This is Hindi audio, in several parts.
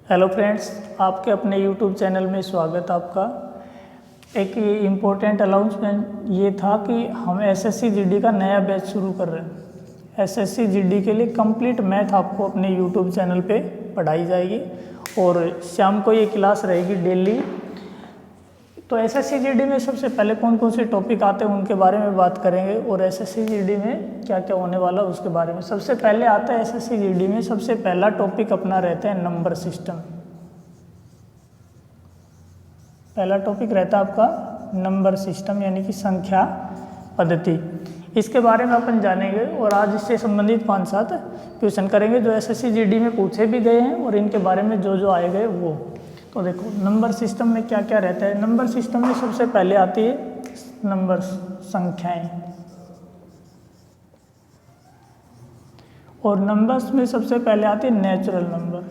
हेलो फ्रेंड्स, आपके अपने यूट्यूब चैनल में स्वागत आपका। एक इम्पोर्टेंट अनाउंसमेंट ये था कि हम एसएससी जीडी का नया बैच शुरू कर रहे हैं। एसएससी जीडी के लिए कंप्लीट मैथ आपको अपने यूट्यूब चैनल पे पढ़ाई जाएगी और शाम को ये क्लास रहेगी डेली। तो एसएससी जीडी में सबसे पहले कौन कौन से टॉपिक आते हैं उनके बारे में बात करेंगे और एसएससी जीडी में क्या क्या होने वाला उसके बारे में। सबसे पहले आता है एसएससी जीडी में सबसे पहला टॉपिक अपना रहता है नंबर सिस्टम। पहला टॉपिक रहता है आपका नंबर सिस्टम यानी कि संख्या पद्धति। इसके बारे में अपन जानेंगे और आज इससे संबंधित 5-7 क्वेश्चन करेंगे जो एसएससी जीडी में पूछे भी गए हैं और इनके बारे में जो जो आए गए वो। तो देखो नंबर सिस्टम में क्या क्या रहता है। नंबर सिस्टम में सबसे पहले आती है नंबर संख्याएं और नंबर्स में सबसे पहले आती है नेचुरल नंबर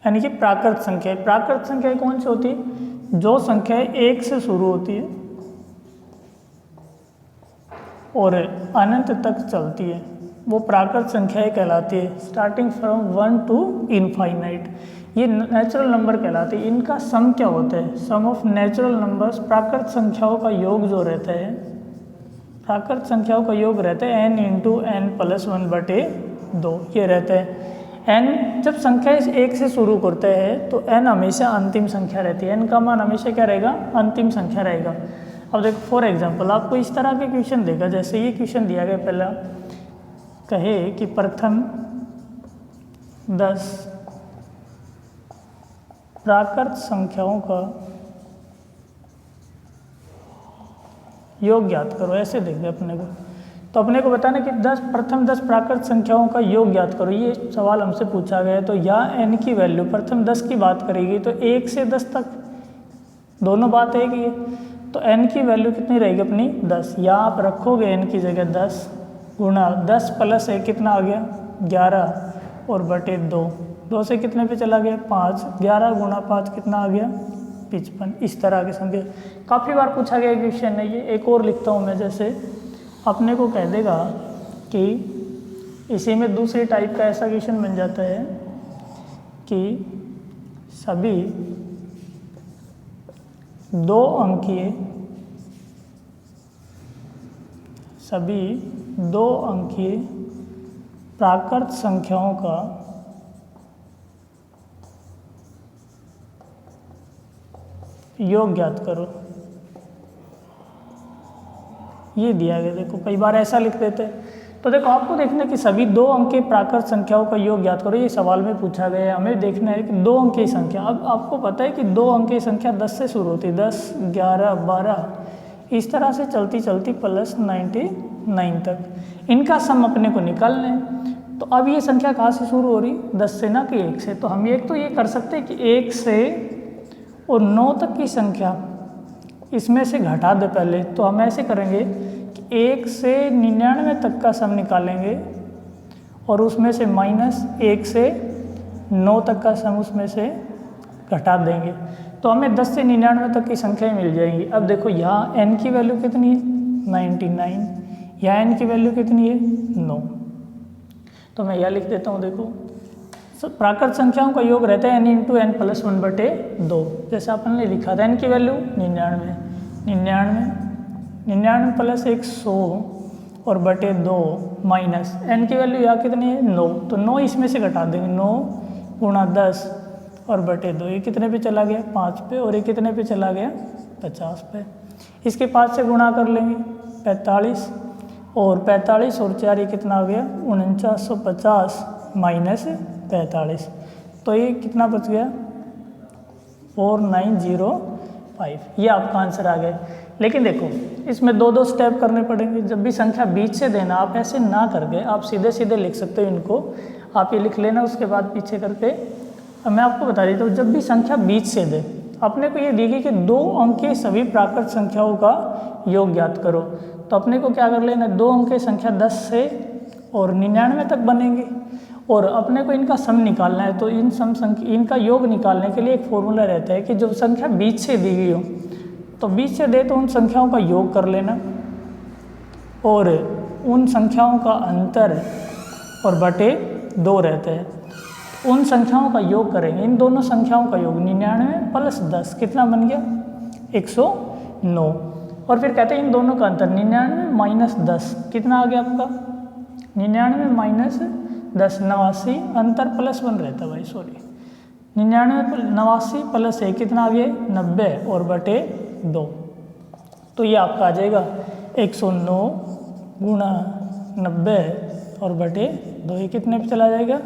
यानी कि प्राकृत संख्या। प्राकृत संख्या कौन सी होती है? जो संख्या 1 से शुरू होती है और अनंत तक चलती है वो प्राकृत संख्याएं कहलाती है। स्टार्टिंग फ्रॉम 1 to इनफाइनाइट ये नेचुरल नंबर कहलाती है। इनका सम क्या होता है? सम ऑफ नेचुरल नंबर्स, प्राकृत संख्याओं का योग जो रहता है, प्राकृत संख्याओं का योग रहता है n इंटू एन प्लस 1/2 ये रहता है। n जब संख्या 1 से शुरू करते हैं तो n हमेशा अंतिम संख्या रहती है। n का मान हमेशा क्या रहेगा? अंतिम संख्या रहेगा। अब देखो फॉर एग्जांपल आपको इस तरह के क्वेश्चन देगा, जैसे ये क्वेश्चन दिया गया पहला, कहे कि प्रथम 10 प्राकृत संख्याओं का योग ज्ञात करो। ऐसे देख दे अपने को, तो अपने को बताना कि प्रथम 10 प्राकृत संख्याओं का योग ज्ञात करो। ये सवाल हमसे पूछा गया है। तो यहाँ n की वैल्यू प्रथम 10 की बात करेगी तो 1 से 10 तक दोनों बात एक ही है। तो n की वैल्यू कितनी रहेगी अपनी? 10। यहाँ आप रखोगे n की जगह 10 गुणा 10 प्लस 1 कितना आ गया? 11 और बटे 2। 2 से कितने पे चला गया? 5। 11 गुणा 5 कितना आ गया? 55। इस तरह की संख्या काफ़ी बार पूछा गया क्वेश्चन है ये। एक और लिखता हूँ मैं, जैसे अपने को कह देगा कि इसी में दूसरी टाइप का ऐसा क्वेश्चन बन जाता है कि सभी 2 अंकीय प्राकृत संख्याओं का योग ज्ञात करो। ये दिया गया। देखो कई बार ऐसा लिख देते हैं। तो देखो आपको देखना है कि सभी 2 अंकीय प्राकृत संख्याओं का योग ज्ञात करो। ये सवाल में पूछा गया है। हमें देखना है कि 2 अंकीय संख्या, अब आपको पता है कि 2 अंकीय संख्या 10 से शुरू होती है, 10, 11, 12 इस तरह से चलती चलती प्लस 99 तक। इनका सम अपने को निकालना है। तो अब ये संख्या कहाँ से शुरू हो रही? 10 से ना कि 1 से। तो हम एक तो ये कर सकते हैं कि 1 से और 9 तक की संख्या इसमें से घटा दे पहले। तो हम ऐसे करेंगे कि 1 से 99 तक का सम निकालेंगे और उसमें से माइनस 1 से 9 तक का सम उसमें से घटा देंगे। तो हमें 10 से 99 तक की संख्याएं मिल जाएंगी। अब देखो यहाँ n की वैल्यू कितनी है? 99। यहाँ n की वैल्यू कितनी है? 9। तो मैं यह लिख देता हूँ। देखो प्राकृत संख्याओं का योग रहता है n इंटू एन प्लस 1/2। जैसे अपन ने लिखा था n की वैल्यू 99 प्लस 100 और बटे 2 माइनस n की वैल्यू यहाँ कितनी है? 9। तो 9 इसमें से घटा देंगे। 9 गुणा 10 और बटे 2। ये कितने पे चला गया? 5 पे। और ये कितने पे चला गया? 50 पे। इसके 5 से गुणा कर लेंगे 45 और 45 और 4 ये कितना आ गया? 4950 माइनस 45। तो ये कितना बच गया? 4905। ये आपका आंसर आ गया। लेकिन देखो इसमें 2 स्टेप करने पड़ेंगे। जब भी संख्या बीच से देना, आप ऐसे ना करके आप सीधे सीधे लिख सकते हो इनको। आप ये लिख लेना, उसके बाद पीछे करके अब मैं आपको बता देता हूँ। जब भी संख्या बीच से दे, अपने को ये दिखी कि 2 अंकीय सभी प्राकृत संख्याओं का योग ज्ञात करो। तो अपने को क्या कर लेना? 2 अंकीय संख्या 10 से और 99 तक बनेंगे और अपने को इनका सम निकालना है। तो इनका योग निकालने के लिए एक फॉर्मूला रहता है कि जो संख्या बीच से दी गई हो, तो बीच से दे तो उन संख्याओं का योग कर लेना और उन संख्याओं का अंतर और बटे 2 रहते हैं। उन संख्याओं का योग करेंगे, इन दोनों संख्याओं का योग 99 प्लस 10 कितना बन गया 109। और फिर कहते हैं इन दोनों का अंतर 99 माइनस 10 कितना आ गया आपका 99 माइनस 10 89, अंतर +1 रहता है भाई, सॉरी 99 89 प्लस 1 कितना आ गया 90 और बटे 2। तो ये आपका आ जाएगा 109 गुणा 90 और बटे 2, ये कितने पे चला जाएगा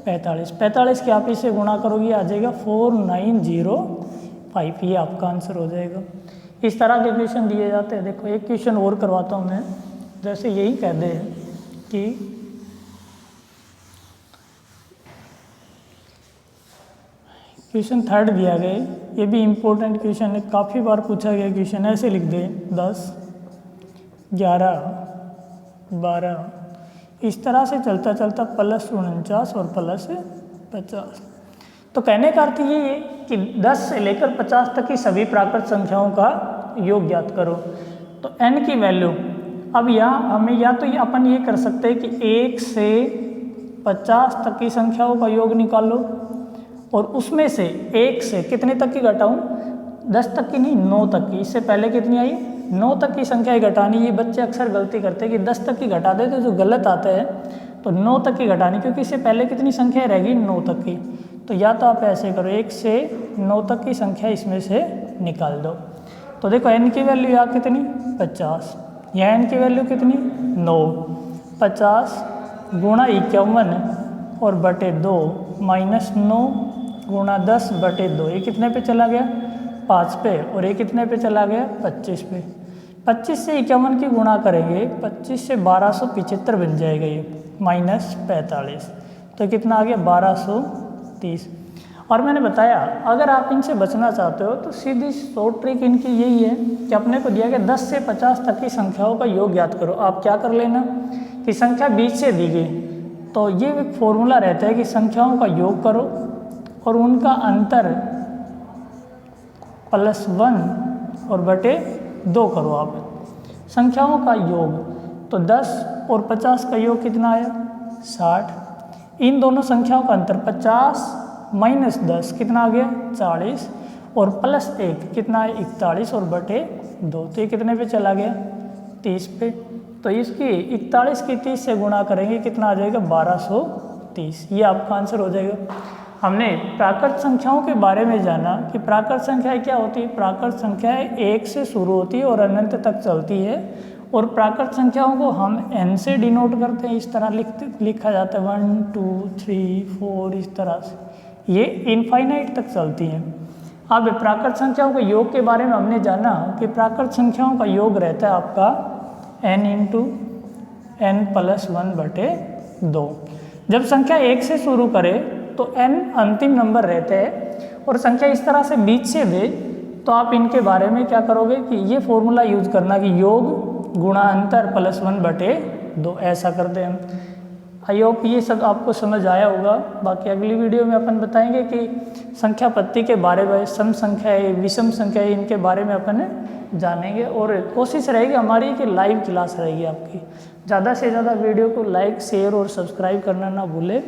45। 45 के आप इसे गुणा करोगे आ जाएगा 4905, ये आपका आंसर हो जाएगा। इस तरह के क्वेश्चन दिए जाते हैं। देखो एक क्वेश्चन और करवाता हूँ मैं, जैसे यही कह दे कि क्वेश्चन 3 दिया गया, ये भी इम्पोर्टेंट क्वेश्चन है, काफ़ी बार पूछा गया क्वेश्चन। ऐसे लिख दे 10 11 12, इस तरह से चलता चलता +49 और +50। तो कहने का अर्थ ये है कि 10 से लेकर 50 तक की सभी प्राकृत संख्याओं का योग ज्ञात करो। तो n की वैल्यू अब यहाँ हमें या तो अपन ये कर सकते हैं कि 1 से 50 तक की संख्याओं का योग निकालो और उसमें से 1 से कितने तक की घटाऊँ 10 तक की नहीं 9 तक की। इससे पहले कितनी आई 9 तक की संख्या घटानी। ये बच्चे अक्सर गलती करते हैं कि 10 तक की घटा देते, जो गलत आता है। तो 9 तक की घटानी, क्योंकि इससे पहले कितनी संख्या रहेगी 9 तक की। तो या तो आप ऐसे करो 1 से 9 तक की संख्या इसमें से निकाल दो। तो देखो n की वैल्यू यहाँ कितनी 50, यहाँ n की वैल्यू कितनी 9। 50 गुणा 51 और बटे 2 माइनस 9 गुणा 10 बटे 2, ये कितने पे चला गया 5 पे, और ये कितने पे चला गया 25 पे। 25 से 51 की गुणा करेंगे, 25 से 1275 बन जाएगा ये, माइनस 45, तो कितना आ गया 1230। और मैंने बताया अगर आप इनसे बचना चाहते हो तो सीधी शॉर्ट ट्रिक इनकी यही है कि अपने को दिया गया 10 से 50 तक की संख्याओं का योग ज्ञात करो। आप क्या कर लेना कि संख्या बीच से दी गई, तो ये एक फॉर्मूला रहता है कि संख्याओं का योग करो और उनका अंतर +1 और बटे 2 करो। आप संख्याओं का योग, तो 10 और 50 का योग कितना आया 60। इन दोनों संख्याओं का अंतर 50 माइनस 10 कितना आ गया 40 और +1 कितना है 41 और बटे 2, तो ये कितने पे चला गया 30 पे। तो इसकी 41 की 30 से गुणा करेंगे कितना आ जाएगा 1230, ये आपका आंसर हो जाएगा। हमने प्राकृत संख्याओं के बारे में जाना कि प्राकृत संख्याएं क्या होती है। प्राकृत संख्याएं 1 से शुरू होती है और अनंत तक चलती है, और प्राकृत संख्याओं को हम n से डिनोट करते हैं। इस तरह लिखा जाता है 1 2 3 4, इस तरह से ये इनफाइनाइट तक चलती हैं। अब प्राकृत संख्याओं के योग के बारे में हमने जाना कि प्राकृत संख्याओं का योग रहता है आपका n × n + 1 बटे 2। जब संख्या 1 से शुरू करे तो n अंतिम नंबर रहते हैं, और संख्या इस तरह से बीच से दे तो आप इनके बारे में क्या करोगे कि ये फॉर्मूला यूज करना कि योग गुणा अंतर +1 बटे 2, ऐसा करते हैं हम। आई होप ये सब आपको समझ आया होगा। बाकी अगली वीडियो में अपन बताएंगे कि संख्या पत्ती के बारे में, सम संख्या है, विषम संख्या है, इनके बारे में अपन जानेंगे। और कोशिश रहेगी हमारी कि लाइव क्लास रहेगी आपकी। ज़्यादा से ज़्यादा वीडियो को लाइक शेयर और सब्सक्राइब करना ना भूलें।